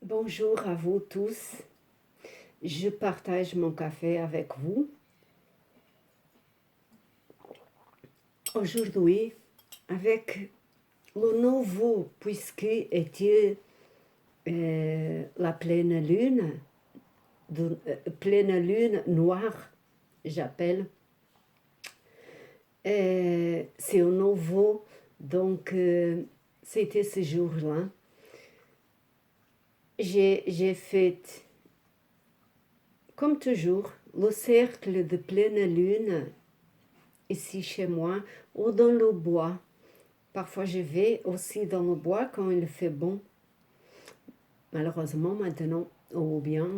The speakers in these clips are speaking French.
Bonjour à vous tous. Je partage mon café avec vous. Aujourd'hui, avec le nouveau, puisque était la pleine lune, pleine lune noire, j'appelle. C'est au nouveau, donc c'était ce jour-là. J'ai fait, comme toujours, le cercle de pleine lune ici chez moi ou dans le bois. Parfois, je vais aussi dans le bois quand il fait bon. Malheureusement, maintenant, ou bien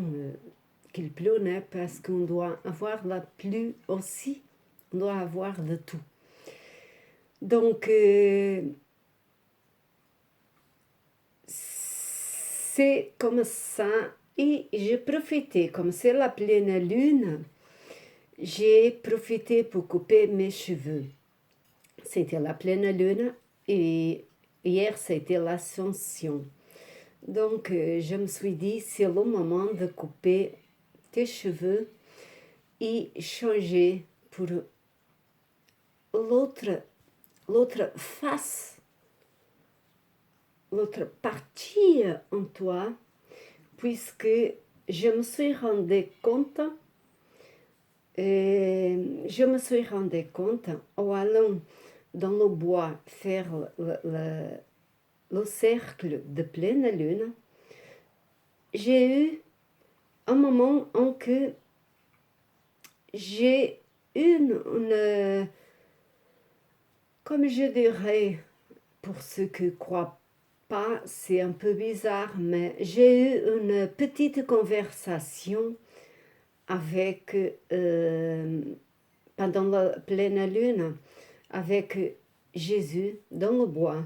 qu'il pleut, parce qu'on doit avoir la pluie aussi. On doit avoir de tout. Donc, c'est comme ça. Et j'ai profité, comme c'est la pleine lune, j'ai profité pour couper mes cheveux. C'était la pleine lune et hier, c'était l'ascension. Donc, je me suis dit, c'est le moment de couper tes cheveux et changer pour l'autre face, l'autre partie en toi, puisque je me suis rendu compte, en allant dans le bois faire le cercle de pleine lune, j'ai eu un moment en que j'ai comme je dirais, pour ceux qui ne croient pas, c'est un peu bizarre, mais j'ai eu une petite conversation avec, pendant la pleine lune, avec Jésus dans le bois.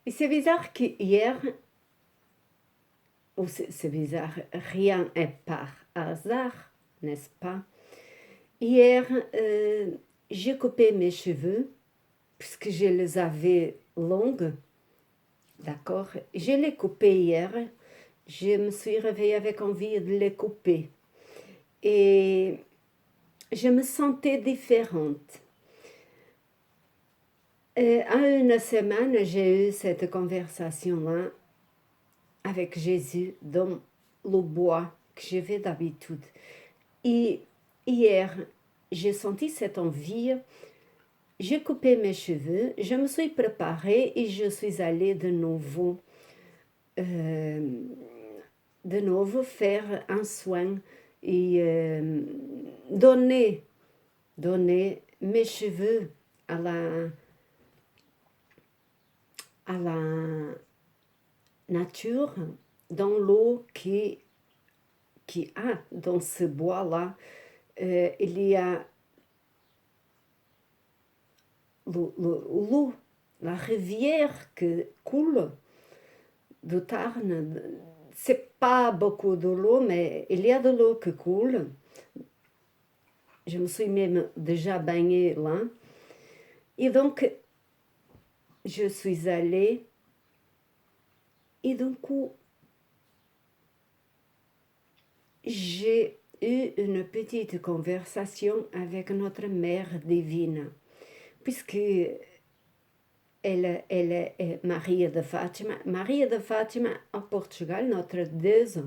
Et c'est bizarre qu'hier, ou c'est bizarre, rien n'est par hasard, n'est-ce pas? Hier, j'ai coupé mes cheveux, puisque je les avais longues, d'accord? Je les coupés hier, je me suis réveillée avec envie de les couper. Et je me sentais différente. À une semaine, j'ai eu cette conversation-là avec Jésus dans le bois que je vais d'habitude. Et hier, j'ai senti cette envie. J'ai coupé mes cheveux, je me suis préparée et je suis allée de nouveau faire un soin et donner mes cheveux à la nature, dans l'eau qui a dans ce bois-là. Il y a l'eau, la rivière qui coule de Tarn. C'est pas beaucoup de l'eau, mais il y a de l'eau qui coule. Je me suis même déjà baignée là. Et donc, je suis allée et d'un coup, j'ai eu une petite conversation avec notre Mère divine, puisque elle est Maria de Fátima. Maria de Fátima, en Portugal, notre Deus,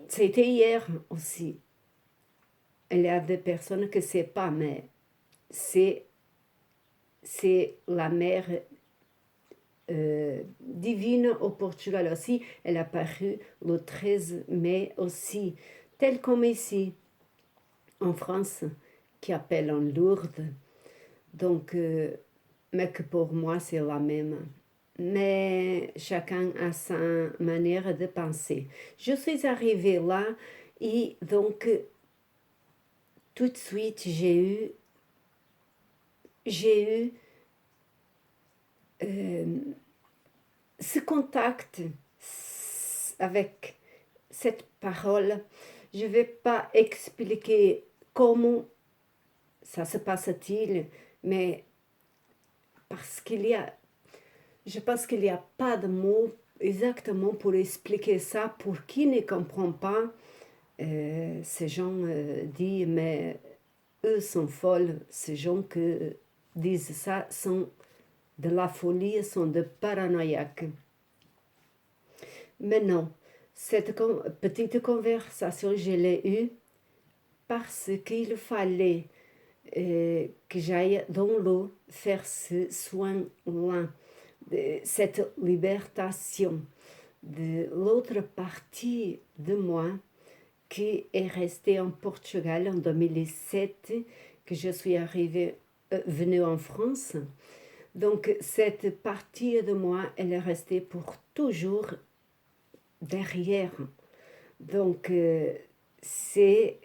c'était hier aussi. Il y a des personnes qui ne savent pas, mais c'est la mère divine au Portugal aussi. Elle a apparu le 13 mai aussi, tel comme ici, en France, qui appelle en Lourdes. Donc, mais que pour moi, c'est la même. Mais chacun a sa manière de penser. Je suis arrivée là et donc, tout de suite, j'ai eu ce contact avec cette parole. Je ne vais pas expliquer comment ça se passe-t-il, mais parce qu'il y a... Je pense qu'il n'y a pas de mots exactement pour expliquer ça. Pour qui ne comprend pas, ces gens disent, mais eux sont folles. Ces gens qui disent ça sont de la folie, sont de paranoïaques. Mais non, cette petite conversation, je l'ai eue parce qu'il fallait que j'aille dans l'eau faire ce soin-là, cette libération de l'autre partie de moi qui est restée en Portugal en 2007, que je suis venue en France. Donc cette partie de moi, elle est restée pour toujours derrière. Donc c'est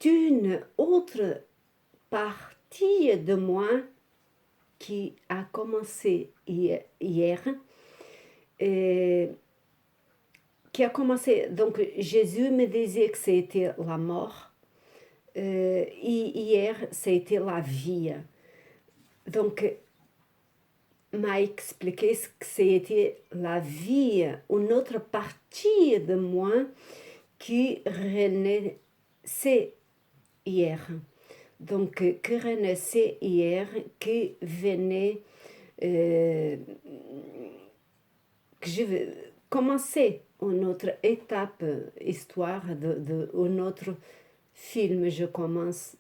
une autre partie de moi qui a commencé hier, qui a commencé, donc Jésus me disait que c'était la mort, hier c'était la vie. Donc m'a expliqué ce que c'était la vie, une autre partie de moi qui renaissait hier. Donc, qui renaissait hier, qui venait, que je vais commencer une autre étape, histoire un autre film. Je commence,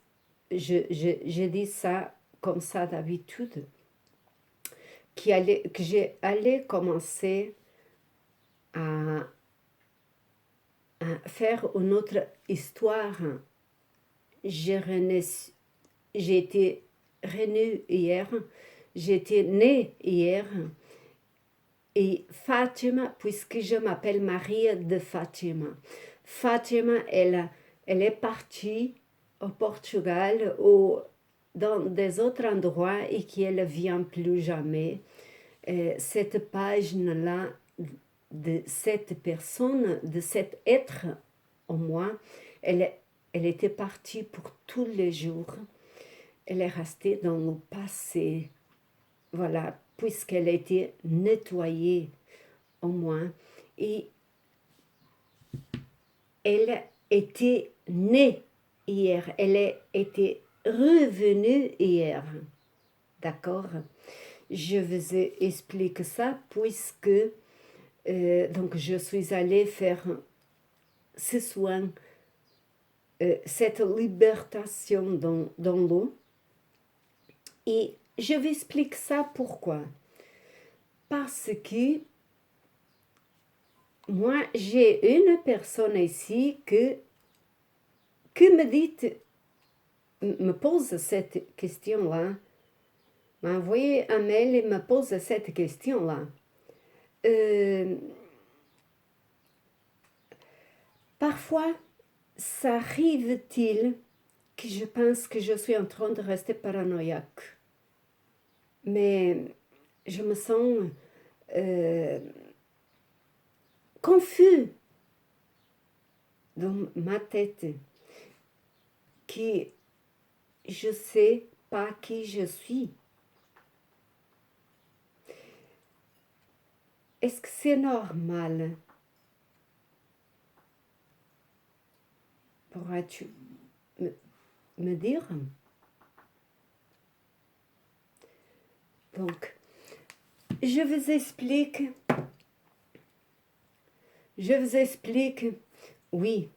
je dis ça comme ça d'habitude, que j'allais commencer à faire une autre histoire. J'ai été renée hier, j'étais née hier, et Fatima, puisque je m'appelle Maria de Fatima. Fatima, elle est partie au Portugal ou dans des autres endroits et qu'elle ne vient plus jamais. Cette page-là de cette personne, de cet être en moi, elle était partie pour tous les jours. Elle est restée dans le passé. Voilà, puisqu'elle a été nettoyée en moi. Et elle était née hier. Elle était revenue hier. D'accord? Je vous explique ça puisque donc je suis allée faire ce soin, cette libération dans l'eau. Et je vous explique ça pourquoi. Parce que moi, j'ai une personne ici qui me pose cette question-là, m'a envoyé un mail et me pose cette question-là. Parfois, ça arrive-t-il que je pense que je suis en train de rester paranoïaque. Mais je me sens confus dans ma tête, que je ne sais pas qui je suis. Est-ce que c'est normal? Pourrais-tu me dire? Donc, je vous explique, oui,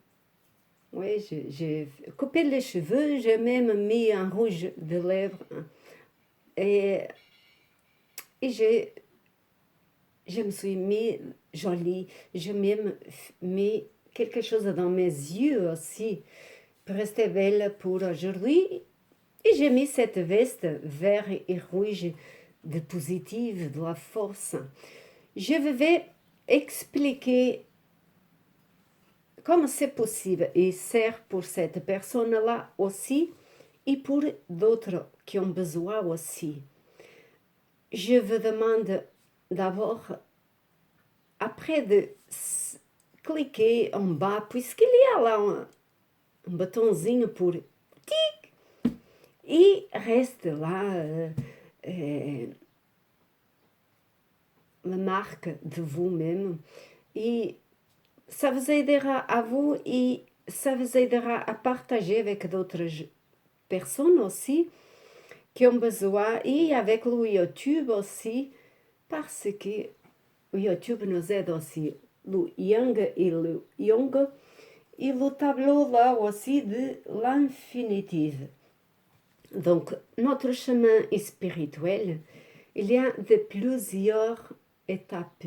j'ai coupé les cheveux, j'ai même mis un rouge de lèvres et je me suis mis jolie, j'ai même mis quelque chose dans mes yeux aussi pour rester belle pour aujourd'hui. Et j'ai mis cette veste vert et rouge de positive, de la force. Je vais expliquer comment c'est possible et sert pour cette personne-là aussi et pour d'autres qui ont besoin aussi. Je vous demande d'abord, après de cliquer en bas, puisqu'il y a là un botãozinho pour tic, e reste lá la marque de vous-même. Et ça vous aidera à vous et ça vous aidera à partager avec d'autres personnes aussi qui ont besoin et avec le YouTube aussi parce que le YouTube nous aide aussi. Le Yang et le Yang et le tableau là aussi de l'infinitive. Donc, notre chemin est spirituel. Il y a de plusieurs étapes.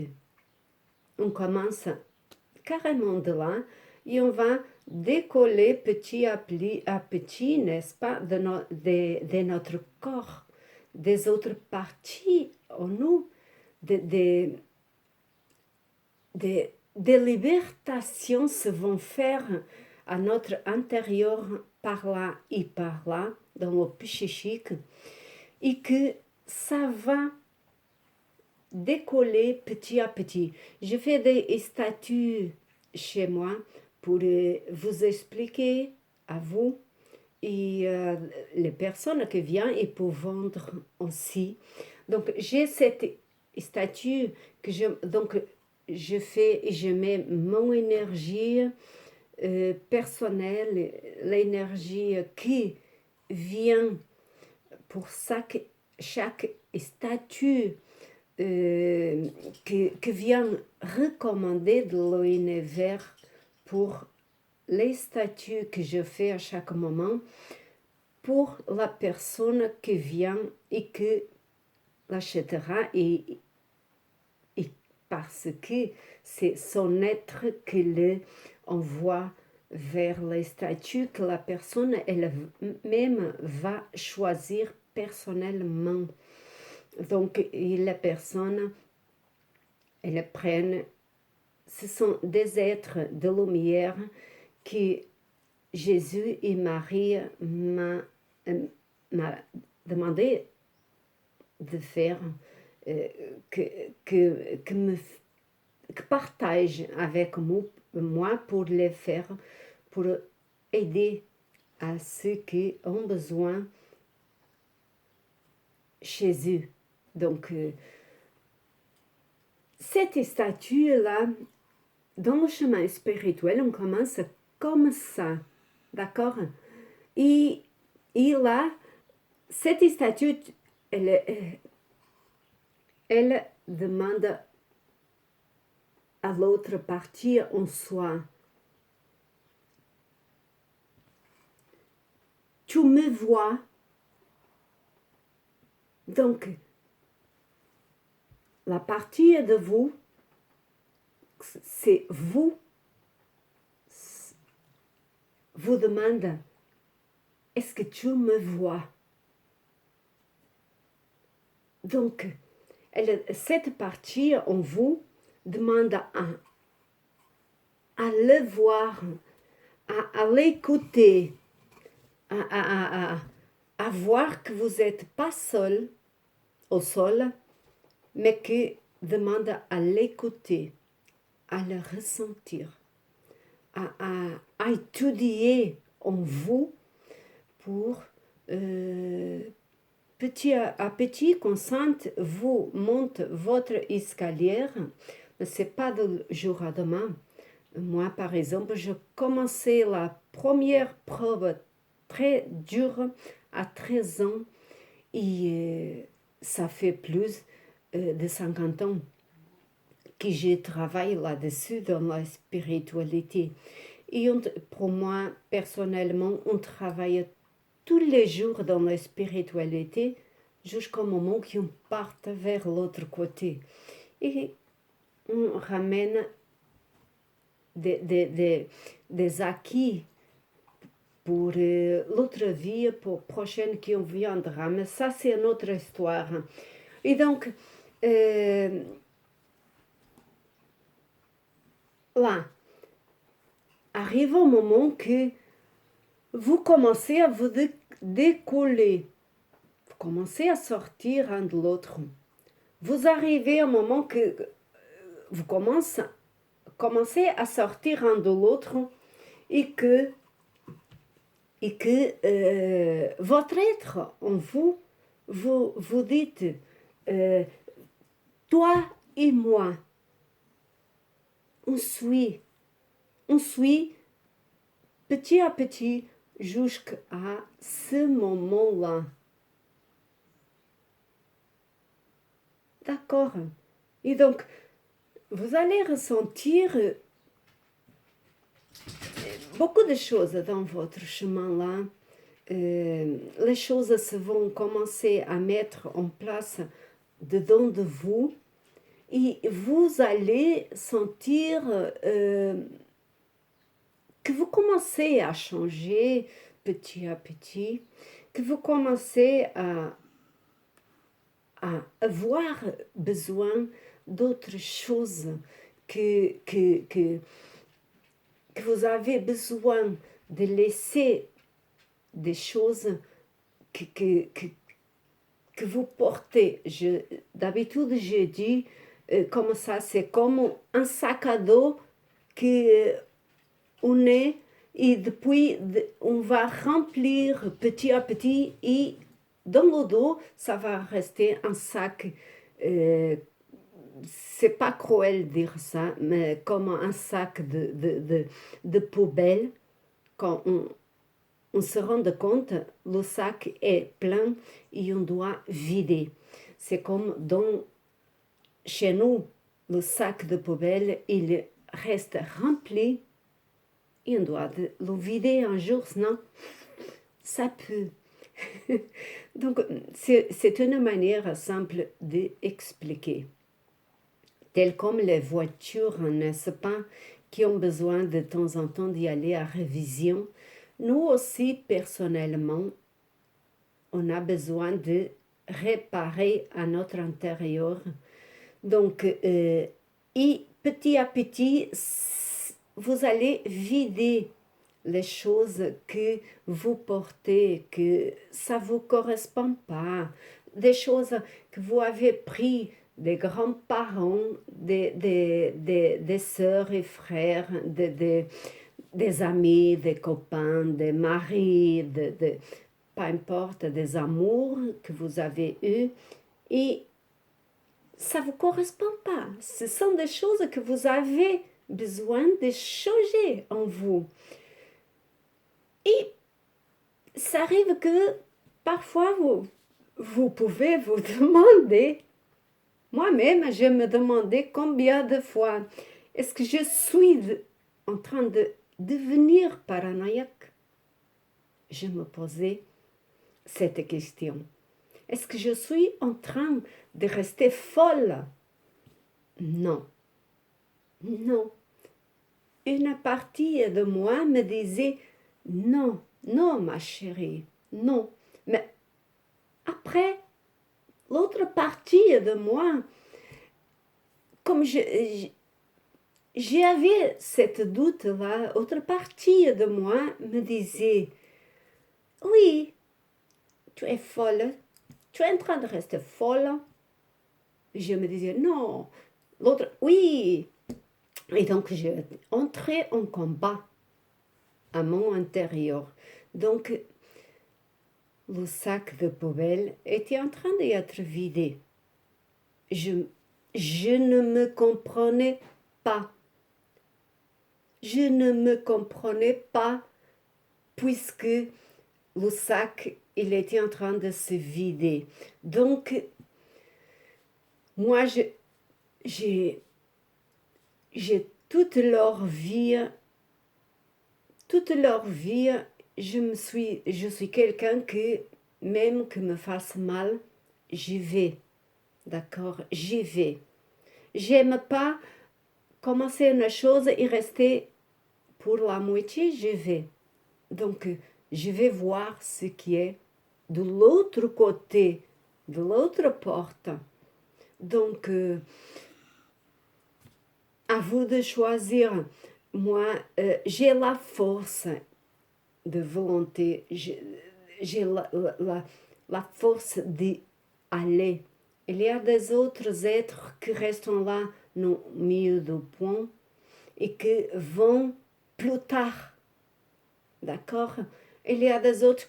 On commence carrément de là et on va décoller petit à petit, n'est-ce pas, de notre corps, des autres parties en nous, des libérations se vont faire à notre intérieur par là et par là, dans le psychique, et que ça va décoller petit à petit. Je fais des statues chez moi pour vous expliquer à vous et les personnes qui viennent et pour vendre aussi. Donc j'ai cette statue que je fais et je mets mon énergie personnelle, l'énergie qui vient pour chaque statut que vient recommander de l'univers pour les statuts que je fais à chaque moment pour la personne qui vient et qui l'achètera et parce que c'est son être qui le envoie vers les statuts que la personne elle-même va choisir personnellement. Donc, les personnes, elles prennent, ce sont des êtres de lumière que Jésus et Marie m'a demandé de faire, que partagent avec moi pour les faire, pour aider à ceux qui ont besoin chez eux. Donc, cette statue-là, dans le chemin spirituel, on commence comme ça, d'accord? Et là, cette statue, elle demande à l'autre partie en soi. Tu me vois? Donc, la partie de vous, c'est vous demande, est-ce que tu me vois? Donc, cette partie en vous demande à le voir, à l'écouter, à voir que vous n'êtes pas seul au sol, mais que demande à l'écouter, à le ressentir, à étudier en vous pour petit à petit, consciente, vous monte votre escalier, mais ce n'est pas de jour à demain. Moi, par exemple, je commençais la première preuve très dure à 13 ans et ça fait plus de 50 ans que je travaille là-dessus dans la spiritualité. Et pour moi, personnellement, on travaille tous les jours dans la spiritualité jusqu'au moment qu'on parte vers l'autre côté. Et on ramène des acquis pour l'autre vie, pour la prochaine qui viendra. Mais ça, c'est une autre histoire. Et donc, là, arrive un moment que vous commencez à vous décoller. Vous commencez à sortir un de l'autre. Vous arrivez à un moment que vous commencez à sortir un de l'autre et que votre être en vous vous dites, euh, toi et moi, on suit petit à petit jusqu'à ce moment-là. D'accord. Et donc, vous allez ressentir beaucoup de choses dans votre chemin-là. Les choses se vont commencer à mettre en place dedans de vous et vous allez sentir que vous commencez à changer petit à petit, que vous commencez à avoir besoin d'autres choses, que vous avez besoin de laisser des choses que vous portez. D'habitude, je dis comme ça, c'est comme un sac à dos qu'on est et depuis on va remplir petit à petit et dans le dos, ça va rester un sac. C'est pas cruel de dire ça, mais comme un sac de poubelle. Quand on se rend compte, le sac est plein et on doit vider. C'est comme chez nous, le sac de poubelle, il reste rempli et on doit le vider un jour, sinon ça pue. Donc, c'est une manière simple d'expliquer. Telles comme les voitures, n'est-ce pas, qui ont besoin de temps en temps d'y aller à révision. Nous aussi, personnellement, on a besoin de réparer à notre intérieur. Donc, et petit à petit, vous allez vider les choses que vous portez, que ça ne vous correspond pas, des choses que vous avez pris des grands-parents, des sœurs et frères, des amis, des copains, des maris, peu importe, des amours que vous avez eus, et ça ne vous correspond pas. Ce sont des choses que vous avez besoin de changer en vous. Et ça arrive que parfois vous pouvez vous demander, moi-même je me demandais combien de fois, est-ce que je suis en train de devenir paranoïaque? Je me posais cette question. Est-ce que je suis en train de rester folle? Non, non. Une partie de moi me disait, non, non ma chérie, non. Mais après, l'autre partie de moi, comme j'avais cette doute-là, l'autre partie de moi me disait, oui, tu es folle, tu es en train de rester folle. Je me disais, non. L'autre, oui. Et donc, j'ai entré en combat à mon intérieur. Donc, le sac de poubelle était en train d'être vidé. Je ne me comprenais pas. Je ne me comprenais pas puisque le sac, il était en train de se vider. Donc, moi, j'ai toute leur vie, je suis quelqu'un que, même que me fasse mal, j'y vais. D'accord? J'y vais. J'aime pas commencer une chose et rester pour la moitié, j'y vais. Donc, je vais voir ce qui est de l'autre côté, de l'autre porte. Donc, à vous de choisir. Moi, j'ai la force de volonté, j'ai la force d'y aller. Il y a des autres êtres qui restent là, no milieu du pont, et qui vont plus tard. D'accord? Il y a des autres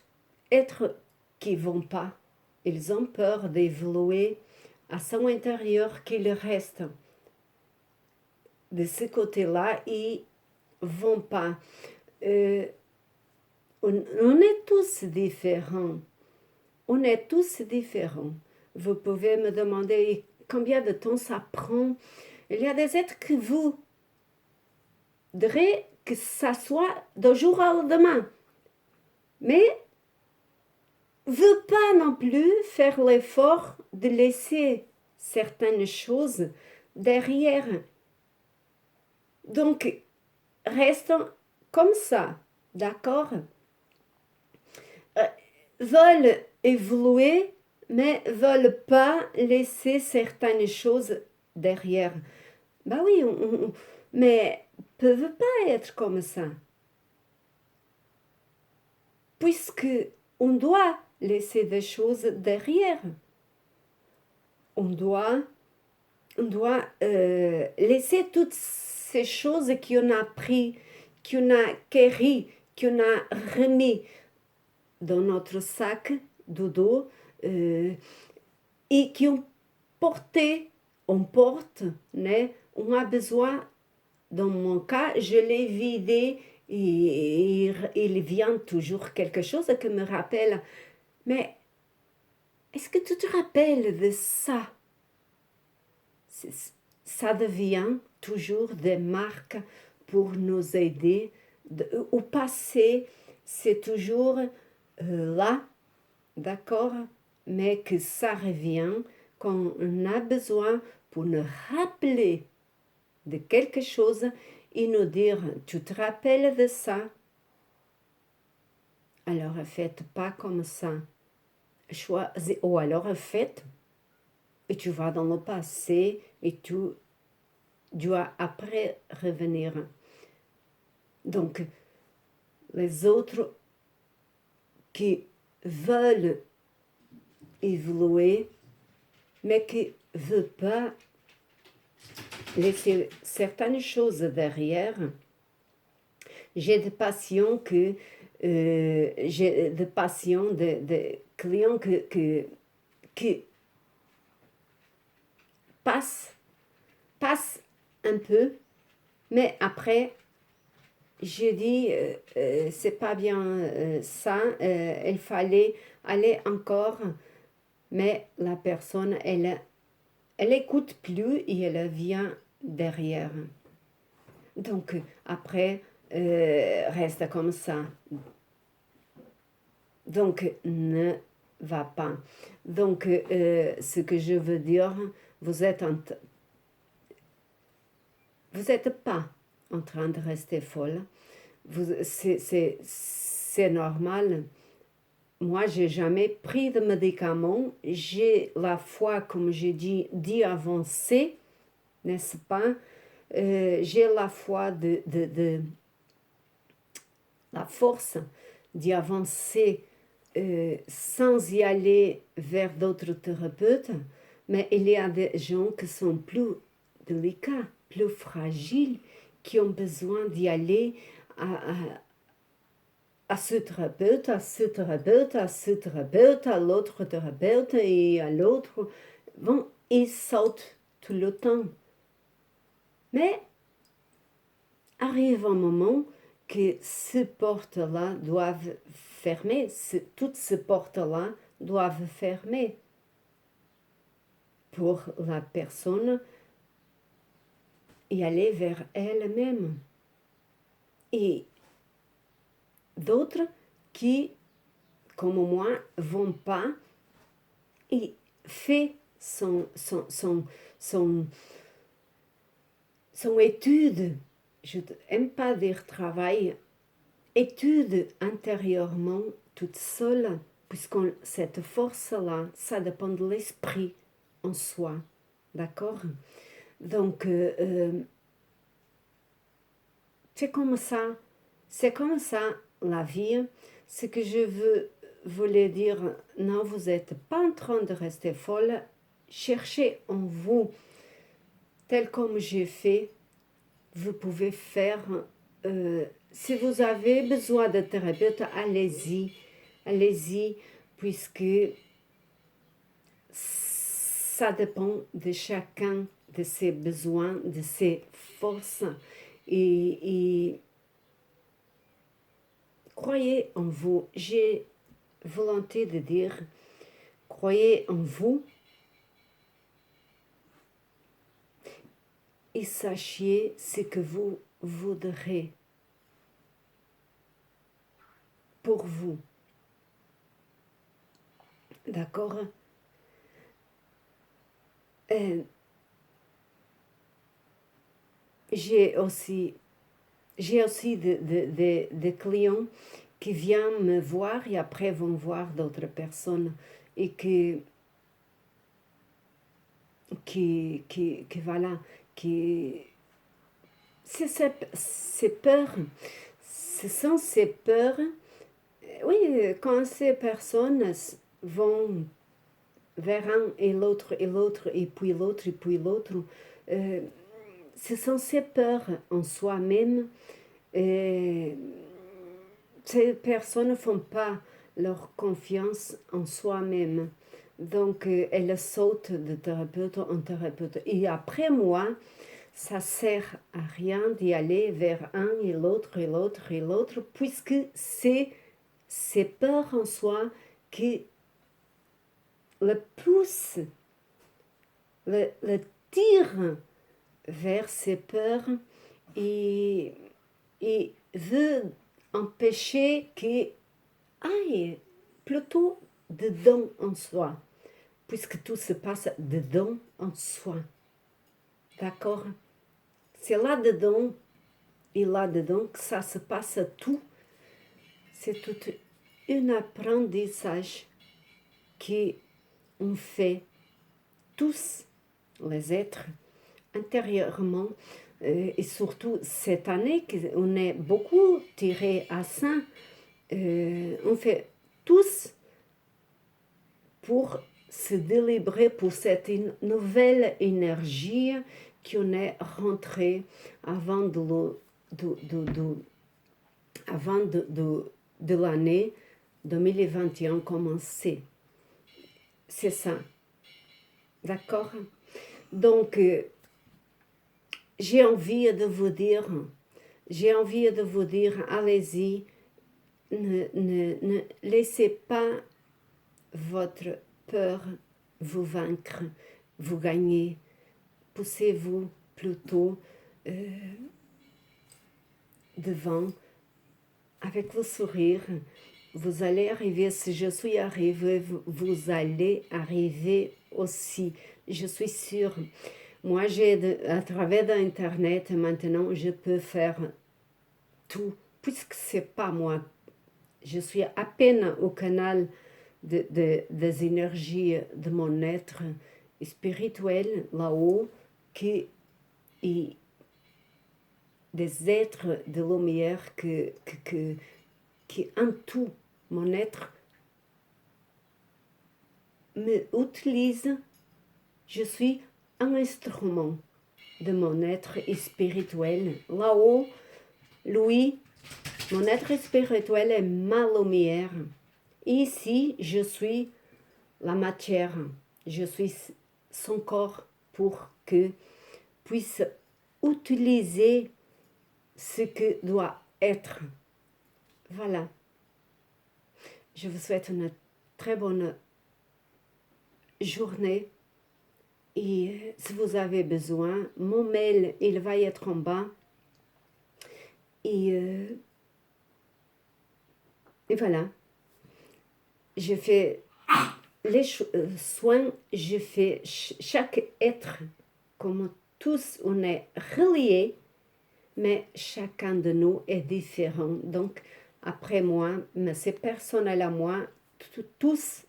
êtres qui ne vont pas. ils ont peur d'évoluer à son intérieur, qu'ils restent de ce côté-là et vont pas. On est tous différents. On est tous différents. Vous pouvez me demander combien de temps ça prend. Il y a des êtres que vous direz que ça soit d'un jour au lendemain. Mais veut pas non plus faire l'effort de laisser certaines choses derrière. Donc, restons comme ça, d'accord? Veulent évoluer, mais veulent pas laisser certaines choses derrière. Ben oui, mais peuvent pas être comme ça. Puisque on doit laisser des choses derrière. On doit laisser toutes ces choses qu'on a pris, qu'on a acquis, qu'on a remis dans notre sac de dos et qui ont porté, on porte, né? On a besoin, dans mon cas, je l'ai vidé et il vient toujours quelque chose qui me rappelle. Mais est-ce que tu te rappelles de ça? Ça devient toujours des marques pour nous aider. Au passé, c'est toujours là, d'accord? Mais que ça revient quand on a besoin pour nous rappeler de quelque chose et nous dire, tu te rappelles de ça? Alors faites pas comme ça. Ou alors faites et tu vas dans le passé et tu dois après revenir. Donc, les autres qui veulent évoluer, mais qui ne veulent pas laisser certaines choses derrière. J'ai des patients j'ai des patients, des clients qui passent un peu, mais après, j'ai dit, c'est pas bien ça, il fallait aller encore, mais la personne, elle écoute plus et elle vient derrière. Donc, après, reste comme ça. Donc, ne va pas. Donc, ce que je veux dire, vous êtes pas en train de rester folle. C'est normal. Moi, j'ai jamais pris de médicaments. J'ai la foi, comme j'ai dit avancée, n'est-ce pas? J'ai la foi la force d'y avancer sans y aller vers d'autres thérapeutes. Mais il y a des gens qui sont plus délicats, plus fragiles, qui ont besoin d'y aller à ce thérapeute, à ce thérapeute, à ce thérapeute, à l'autre thérapeute et à l'autre. Bon, ils sautent tout le temps. Mais arrive un moment que ces portes-là doivent fermer, toutes ces portes-là doivent fermer pour la personne y aller vers elle-même. Et d'autres qui, comme moi, vont pas et fait son étude, je n'aime pas dire travail, étude intérieurement toute seule, puisque cette force-là, ça dépend de l'esprit en soi, d'accord? Donc, c'est comme ça la vie. Ce que je voulais dire, non, vous n'êtes pas en train de rester folle, cherchez en vous, tel comme j'ai fait, vous pouvez faire, si vous avez besoin de thérapeute, allez-y, puisque ça dépend de chacun, de ses besoins, de ses forces. Et croyez en vous. J'ai volonté de dire, croyez en vous et sachiez ce que vous voudrez pour vous. D'accord? J'ai aussi des clients qui viennent me voir et après vont voir d'autres personnes et voilà, ces peurs, ce sont ces peurs, oui, quand ces personnes vont vers un et l'autre et puis l'autre et puis l'autre, ce sont ces peurs en soi-même. Ces personnes ne font pas leur confiance en soi-même. Donc, elles sautent de thérapeute en thérapeute. Et après moi, ça sert à rien d'y aller vers un et l'autre et l'autre et l'autre, puisque c'est ces peurs en soi qui le poussent, le tirent vers ces peurs et veut empêcher qu'il aille plutôt dedans en soi, puisque tout se passe dedans en soi. D'accord? C'est là-dedans et là-dedans que ça se passe tout. C'est tout un apprentissage qu'on fait tous les êtres intérieurement. Et surtout cette année, on est beaucoup tiré à ça. On fait tous pour se délivrer pour cette nouvelle énergie qu'on est rentré avant de l'année 2021 commencer. C'est ça. D'accord? Donc, j'ai envie de vous dire, allez-y, ne laissez pas votre peur vous vaincre, vous gagner. Poussez-vous plutôt devant avec le sourire. Vous allez arriver, si je suis arrivée, vous allez arriver aussi. Je suis sûre. Moi, à travers d'Internet, maintenant, je peux faire tout, puisque c'est pas moi. Je suis à peine au canal des énergies de mon être spirituel là-haut, et des êtres de lumière qui en tout mon être me utilise. Je suis un instrument de mon être spirituel. Là-haut, lui, mon être spirituel est ma lumière. Ici, je suis la matière. Je suis son corps pour que puisse utiliser ce que doit être. Voilà. Je vous souhaite une très bonne journée. Et si vous avez besoin, mon mail, il va être en bas. Et voilà. Je fais les soins, je fais chaque être, comme tous on est reliés, mais chacun de nous est différent. Donc, après moi, mais c'est personnel à moi, tous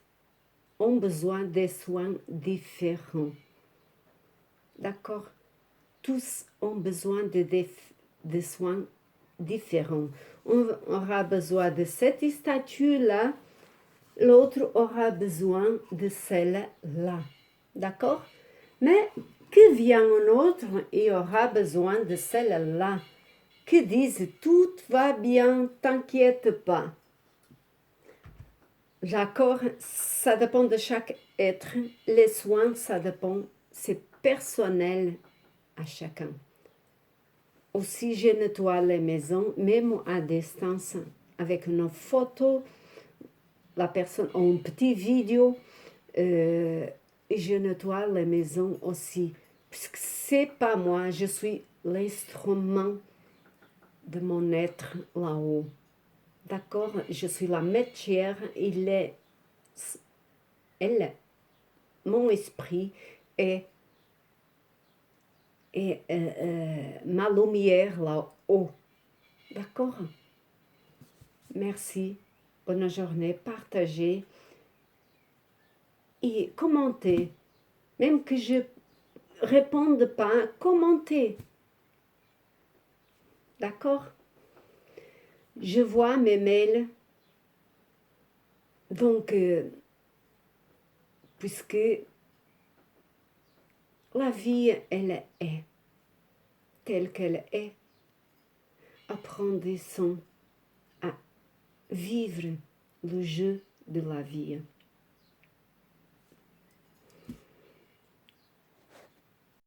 ont besoin des soins différents. D'accord? Tous ont besoin de soins différents. On aura besoin de cette statue-là, l'autre aura besoin de celle-là. D'accord? Mais que vient un autre et aura besoin de celle-là, qui disent tout va bien, t'inquiète pas. D'accord? Ça dépend de chaque être. Les soins, ça dépend, c'est personnel à chacun. Aussi, je nettoie les maisons, même à distance, avec une photo, la personne, ou une petite vidéo. Je nettoie les maisons aussi. Puisque c'est pas moi, je suis l'instrument de mon être là-haut. D'accord? Je suis la métière, mon esprit est ma lumière là-haut. D'accord? Merci. Bonne journée. Partagez et commentez. Même que je réponde pas, commentez. D'accord? Je vois mes mails. Donc, puisque la vie, elle est telle qu'elle est, apprendissons à vivre le jeu de la vie.